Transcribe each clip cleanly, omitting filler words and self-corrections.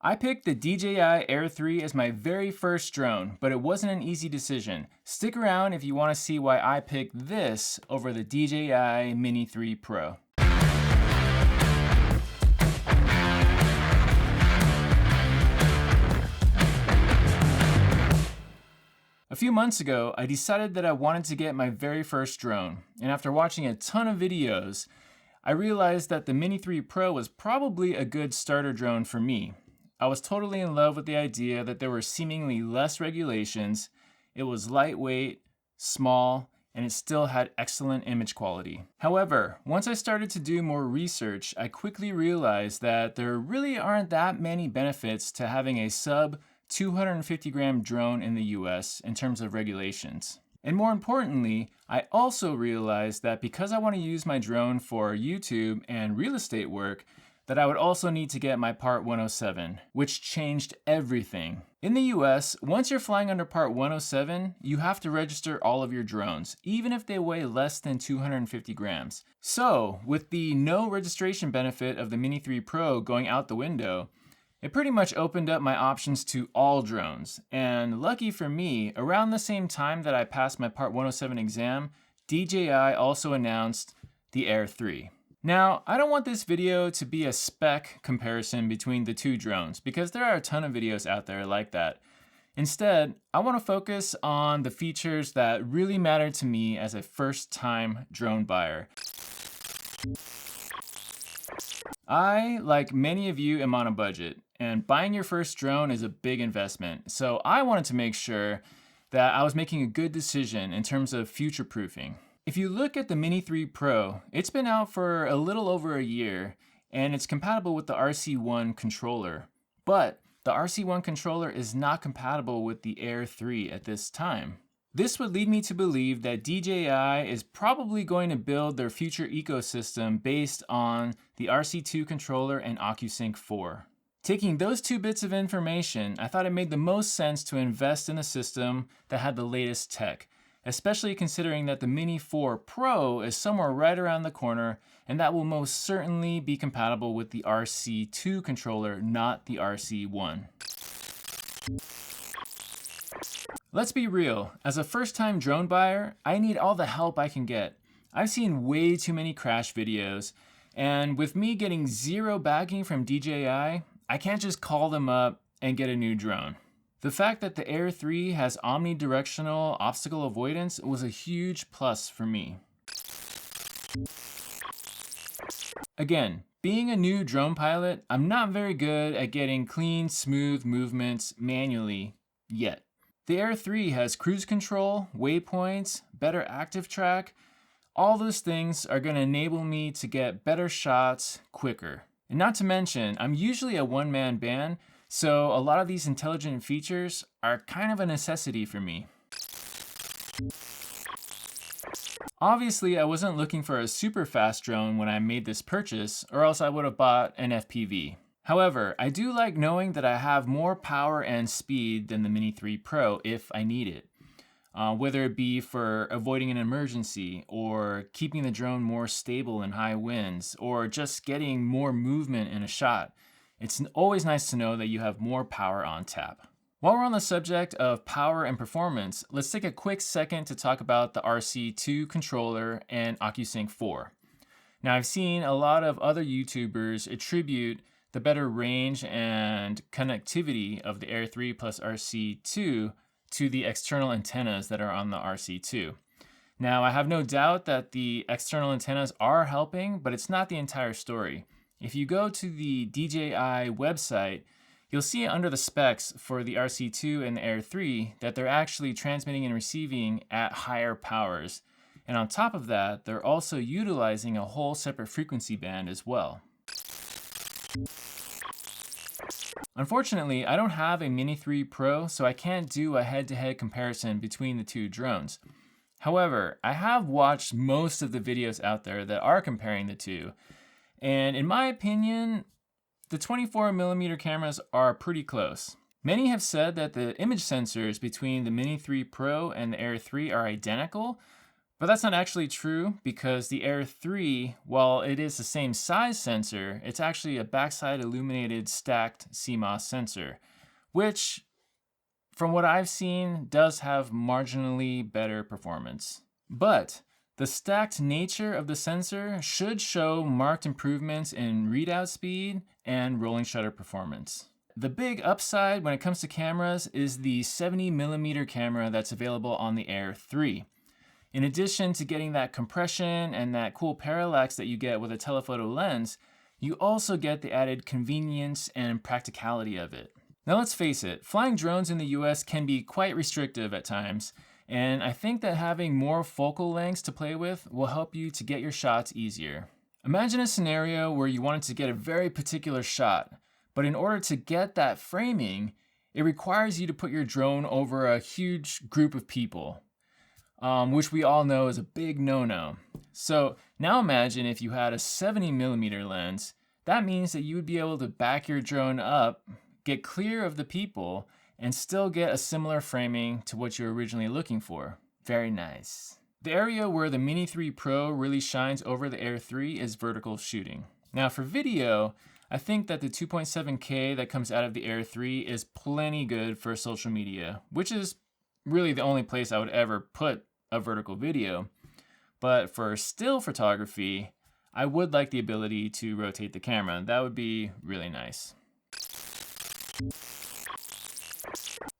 I picked the DJI Air 3 as my very first drone, but it wasn't an easy decision. Stick around if you want to see why I picked this over the DJI Mini 3 Pro. A few months ago, I decided that I wanted to get my very first drone, and after watching a ton of videos, I realized that the Mini 3 Pro was probably a good starter drone for me. I was totally in love with the idea that there were seemingly less regulations, it was lightweight, small, and it still had excellent image quality. However, once I started to do more research, I quickly realized that there really aren't that many benefits to having a sub 250 gram drone in the US in terms of regulations. And more importantly, I also realized that because I want to use my drone for YouTube and real estate work, that I would also need to get my Part 107, which changed everything. In the US, once you're flying under Part 107, you have to register all of your drones, even if they weigh less than 250 grams. So, with the no registration benefit of the Mini 3 Pro going out the window, it pretty much opened up my options to all drones. And lucky for me, around the same time that I passed my Part 107 exam, DJI also announced the Air 3. Now, I don't want this video to be a spec comparison between the two drones because there are a ton of videos out there like that. Instead, I want to focus on the features that really matter to me as a first-time drone buyer. I, like many of you, am on a budget, and buying your first drone is a big investment. So I wanted to make sure that I was making a good decision in terms of future-proofing. If you look at the Mini 3 Pro, it's been out for a little over a year, and it's compatible with the RC1 controller. But the RC1 controller is not compatible with the Air 3 at this time. This would lead me to believe that DJI is probably going to build their future ecosystem based on the RC2 controller and OcuSync 4. Taking those two bits of information, I thought it made the most sense to invest in a system that had the latest tech, especially considering that the Mini 4 Pro is somewhere right around the corner, and that will most certainly be compatible with the RC2 controller, not the RC1. Let's be real, as a first-time drone buyer, I need all the help I can get. I've seen way too many crash videos, and with me getting zero backing from DJI, I can't just call them up and get a new drone. The fact that the Air 3 has omnidirectional obstacle avoidance was a huge plus for me. Again, being a new drone pilot, I'm not very good at getting clean, smooth movements manually yet. The Air 3 has cruise control, waypoints, better active track. All those things are going to enable me to get better shots quicker. And not to mention, I'm usually a one-man band, so a lot of these intelligent features are kind of a necessity for me. Obviously, I wasn't looking for a super fast drone when I made this purchase, or else I would have bought an FPV. However, I do like knowing that I have more power and speed than the Mini 3 Pro if I need it. Whether it be for avoiding an emergency, or keeping the drone more stable in high winds, or just getting more movement in a shot. It's always nice to know that you have more power on tap. While we're on the subject of power and performance, let's take a quick second to talk about the RC2 controller and OcuSync 4. Now, I've seen a lot of other YouTubers attribute the better range and connectivity of the Air 3 plus RC2 to the external antennas that are on the RC2. Now, I have no doubt that the external antennas are helping, but it's not the entire story. If you go to the DJI website, you'll see under the specs for the RC2 and the Air 3 that they're actually transmitting and receiving at higher powers. And on top of that, they're also utilizing a whole separate frequency band as well. Unfortunately, I don't have a Mini 3 Pro, so I can't do a head-to-head comparison between the two drones. However, I have watched most of the videos out there that are comparing the two, and in my opinion, the 24mm cameras are pretty close. Many have said that the image sensors between the Mini 3 Pro and the Air 3 are identical, But that's not actually true because the Air 3, while it is the same size sensor, it's actually a backside illuminated stacked CMOS sensor, which from what I've seen does have marginally better performance. But the stacked nature of the sensor should show marked improvements in readout speed and rolling shutter performance. The big upside when it comes to cameras is the 70mm camera that's available on the Air 3. In addition to getting that compression and that cool parallax that you get with a telephoto lens, you also get the added convenience and practicality of it. Now let's face it, flying drones in the US can be quite restrictive at times, and I think that having more focal lengths to play with will help you to get your shots easier. Imagine a scenario where you wanted to get a very particular shot, but in order to get that framing, it requires you to put your drone over a huge group of people. Which we all know is a big no-no. So now imagine if you had a 70mm lens, that means that you would be able to back your drone up, get clear of the people, and still get a similar framing to what you're originally looking for. Very nice. The area where the Mini 3 Pro really shines over the Air 3 is vertical shooting. Now for video, I think that the 2.7K that comes out of the Air 3 is plenty good for social media, which is really the only place I would ever put a vertical video. But for still photography, I would like the ability to rotate the camera. That would be really nice.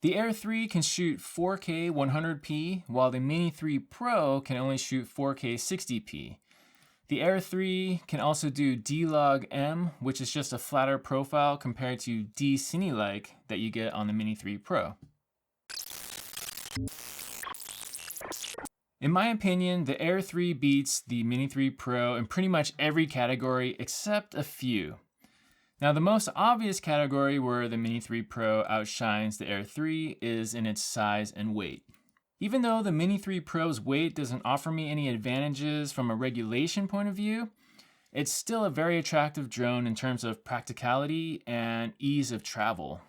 The Air 3 can shoot 4K 100p, while the Mini 3 Pro can only shoot 4K 60p. The Air 3 can also do D-Log-M, which is just a flatter profile compared to D-Cine-like that you get on the Mini 3 Pro. In my opinion, the Air 3 beats the Mini 3 Pro in pretty much every category except a few. Now, the most obvious category where the Mini 3 Pro outshines the Air 3 is in its size and weight. Even though the Mini 3 Pro's weight doesn't offer me any advantages from a regulation point of view, it's still a very attractive drone in terms of practicality and ease of travel.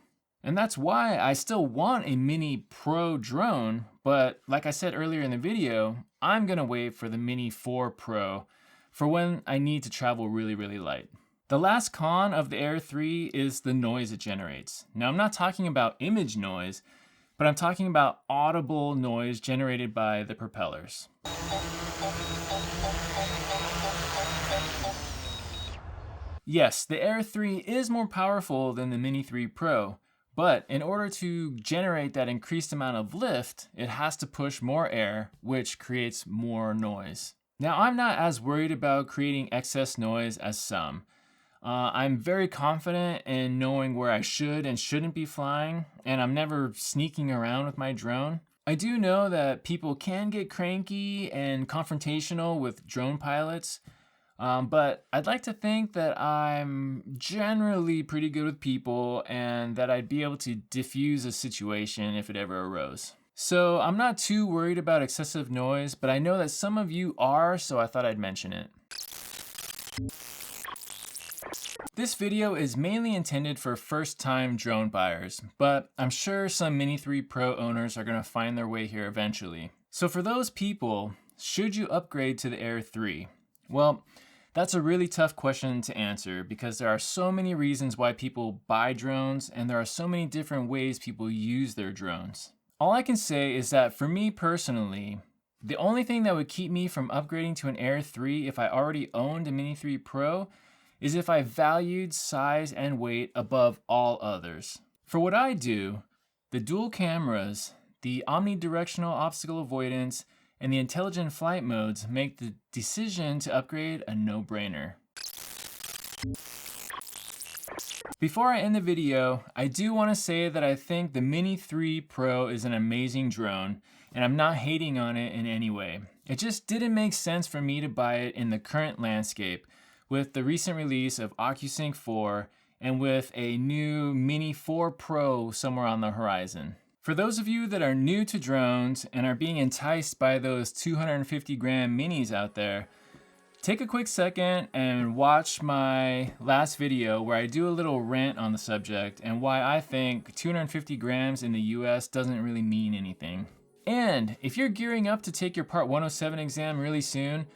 And that's why I still want a Mini Pro drone, but like I said earlier in the video, I'm gonna wait for the Mini 4 Pro for when I need to travel really, really light. The last con of the Air 3 is the noise it generates. Now I'm not talking about image noise, but I'm talking about audible noise generated by the propellers. Yes, the Air 3 is more powerful than the Mini 3 Pro, but in order to generate that increased amount of lift, it has to push more air, which creates more noise. Now, I'm not as worried about creating excess noise as some. I'm very confident in knowing where I should and shouldn't be flying, and I'm never sneaking around with my drone. I do know that people can get cranky and confrontational with drone pilots, but I'd like to think that I'm generally pretty good with people and that I'd be able to diffuse a situation if it ever arose. So I'm not too worried about excessive noise, but I know that some of you are, so I thought I'd mention it. This video is mainly intended for first-time drone buyers, but I'm sure some Mini 3 Pro owners are going to find their way here eventually. So for those people, should you upgrade to the Air 3? Well, that's a really tough question to answer because there are so many reasons why people buy drones and there are so many different ways people use their drones. All I can say is that for me personally, the only thing that would keep me from upgrading to an Air 3 if I already owned a Mini 3 Pro is if I valued size and weight above all others. For what I do, the dual cameras, the omnidirectional obstacle avoidance, and the intelligent flight modes make the decision to upgrade a no-brainer. Before I end the video, I do want to say that I think the Mini 3 Pro is an amazing drone, and I'm not hating on it in any way. It just didn't make sense for me to buy it in the current landscape, with the recent release of OcuSync 4 and with a new Mini 4 Pro somewhere on the horizon. For those of you that are new to drones and are being enticed by those 250-gram minis out there, take a quick second and watch my last video where I do a little rant on the subject and why I think 250 grams in the US doesn't really mean anything. And if you're gearing up to take your Part 107 exam really soon,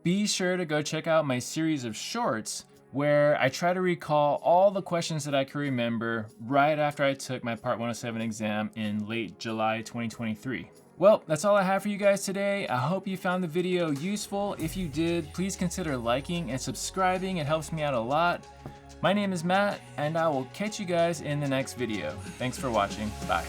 be sure to go check out my series of shorts where I try to recall all the questions that I can remember right after I took my Part 107 exam in late July 2023. Well, that's all I have for you guys today. I hope you found the video useful. If you did, please consider liking and subscribing. It helps me out a lot. My name is Matt, and I will catch you guys in the next video. Thanks for watching. Bye.